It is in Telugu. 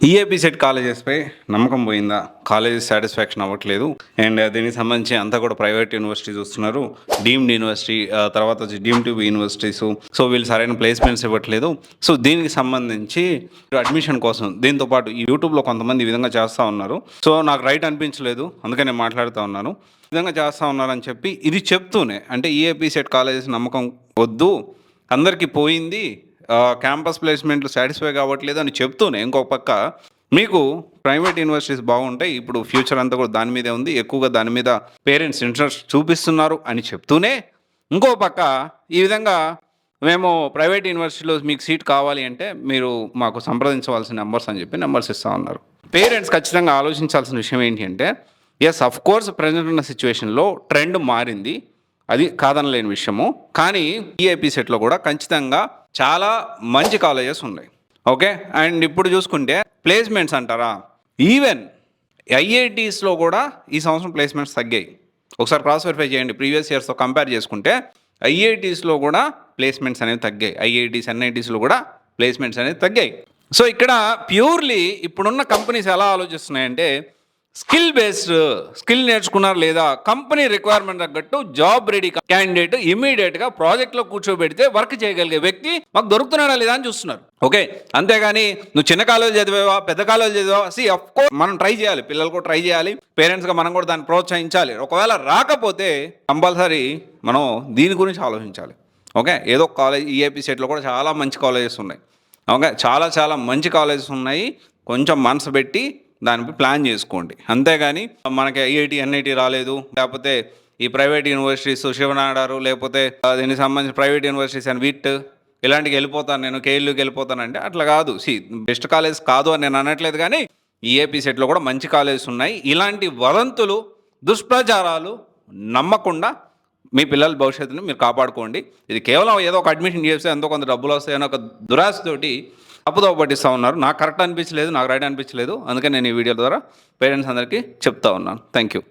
ఈఏపీ సెట్ కాలేజెస్పై నమ్మకం పోయిందా? కాలేజెస్ సాటిస్ఫాక్షన్ అవ్వట్లేదు. అండ్ దీనికి సంబంధించి అంతా కూడా ప్రైవేట్ యూనివర్సిటీ చూస్తున్నారు. డీమ్డ్ యూనివర్సిటీ, తర్వాత వచ్చి డీమ్డ్ టు యూనివర్సిటీస్. సో వీళ్ళు సరైన ప్లేస్మెంట్స్ ఇవ్వట్లేదు. సో దీనికి సంబంధించి అడ్మిషన్ కోసం దీంతో పాటు యూట్యూబ్లో కొంతమంది ఈ విధంగా చేస్తూ ఉన్నారు. సో నాకు రైట్ అనిపించలేదు, అందుకని నేను మాట్లాడుతూ ఉన్నాను. ఈ విధంగా చేస్తూ ఉన్నారని చెప్పి ఇది చెప్తూనే, అంటే ఈఏపీ సెట్ కాలేజెస్ నమ్మకం వద్దు, అందరికీ పోయింది, క్యాంపస్ ప్లేస్మెంట్లు సాటిస్ఫై కావట్లేదు అని చెప్తూనే, ఇంకొక పక్క మీకు ప్రైవేట్ యూనివర్సిటీస్ బాగుంటాయి, ఇప్పుడు ఫ్యూచర్ అంతా కూడా దాని మీదే ఉంది, ఎక్కువగా దాని మీద పేరెంట్స్ ఇంట్రెస్ట్ చూపిస్తున్నారు అని చెప్తూనే, ఇంకో పక్క ఈ విధంగా మేము ప్రైవేట్ యూనివర్సిటీలో మీకు సీట్ కావాలి అంటే మీరు మాకు సంప్రదించవలసిన నెంబర్స్ అని చెప్పి నెంబర్స్ ఇస్తూ ఉన్నారు. పేరెంట్స్ ఖచ్చితంగా ఆలోచించాల్సిన విషయం ఏంటి అంటే, ఎస్ అఫ్ కోర్స్ ప్రజెంట్ ఉన్న సిచ్యువేషన్లో ట్రెండ్ మారింది, అది కాదనలేని విషయము. కానీ ఈఏపీ సెట్లో కూడా ఖచ్చితంగా చాలా మంచి కాలేజెస్ ఉన్నాయి. ఓకే, అండ్ ఇప్పుడు చూసుకుంటే ప్లేస్మెంట్స్ అంటారా, ఈవెన్ ఐఐటీస్లో కూడా ఈ సంవత్సరం ప్లేస్మెంట్స్ తగ్గాయి. ఒకసారి క్రాస్ వెరిఫై చేయండి, ప్రీవియస్ ఇయర్స్తో కంపేర్ చేసుకుంటే ఐఐటీస్లో కూడా ప్లేస్మెంట్స్ అనేవి తగ్గాయి, ఐఐటీస్ ఎన్ఐటీస్లో కూడా ప్లేస్మెంట్స్ అనేవి తగ్గాయి. సో ఇక్కడ ప్యూర్లీ ఇప్పుడున్న కంపెనీస్ ఎలా ఆలోచిస్తున్నాయంటే, స్కిల్ బేస్డ్, స్కిల్ నేర్చుకున్నారు లేదా కంపెనీ రిక్వైర్మెంట్ తగ్గట్టు జాబ్ రెడీ క్యాండిడేట్ ఇమీడియట్గా ప్రాజెక్ట్లో కూర్చోబెడితే వర్క్ చేయగలిగే వ్యక్తి మాకు దొరుకుతున్నాడా లేదా అని చూస్తున్నారు. ఓకే, అంతేగాని నువ్వు చిన్న కాలేజ్ చదివావా పెద్ద కాలేజ్ చదివావా, అఫ్ కోర్స్ మనం ట్రై చేయాలి, పిల్లలు కూడా ట్రై చేయాలి, పేరెంట్స్గా మనం కూడా దాన్ని ప్రోత్సహించాలి. ఒకవేళ రాకపోతే కంపల్సరీ మనం దీని గురించి ఆలోచించాలి. ఓకే, ఏదో కాలేజ్ ఈఏపీ సెట్లో కూడా చాలా మంచి కాలేజెస్ ఉన్నాయి. ఓకే, చాలా చాలా మంచి కాలేజెస్ ఉన్నాయి, కొంచెం మనసు పెట్టి దానిపై ప్లాన్ చేసుకోండి. అంతేగాని మనకి ఐఐటి ఎన్ఐటి రాలేదు, లేకపోతే ఈ ప్రైవేట్ యూనివర్సిటీస్ శివనాడారు, లేకపోతే దీనికి సంబంధించిన ప్రైవేట్ యూనివర్సిటీస్ అని విట్ ఇలాంటికి వెళ్ళిపోతాను, నేను కేఎల్యూకి వెళ్ళిపోతానంటే అట్లా కాదు. బెస్ట్ కాలేజ్ కాదు అని నేను అనట్లేదు, కానీ ఈఏపీ సెట్లో కూడా మంచి కాలేజెస్ ఉన్నాయి. ఇలాంటి వదంతులు, దుష్ప్రచారాలు నమ్మకుండా మీ పిల్లల భవిష్యత్తుని మీరు కాపాడుకోండి. ఇది కేవలం ఏదో ఒక అడ్మిషన్ చేస్తే ఎంతో కొంత డబ్బులు వస్తాయని ఒక దురాశతోటి తప్పుదోవ పట్టిస్తూ ఉన్నారు. నాకు కరెక్ట్ అనిపించలేదు, నాకు రైట్ అనిపించలేదు, అందుకని నేను ఈ వీడియో ద్వారా పేరెంట్స్ అందరికీ చెప్తా ఉన్నాను. Thank you.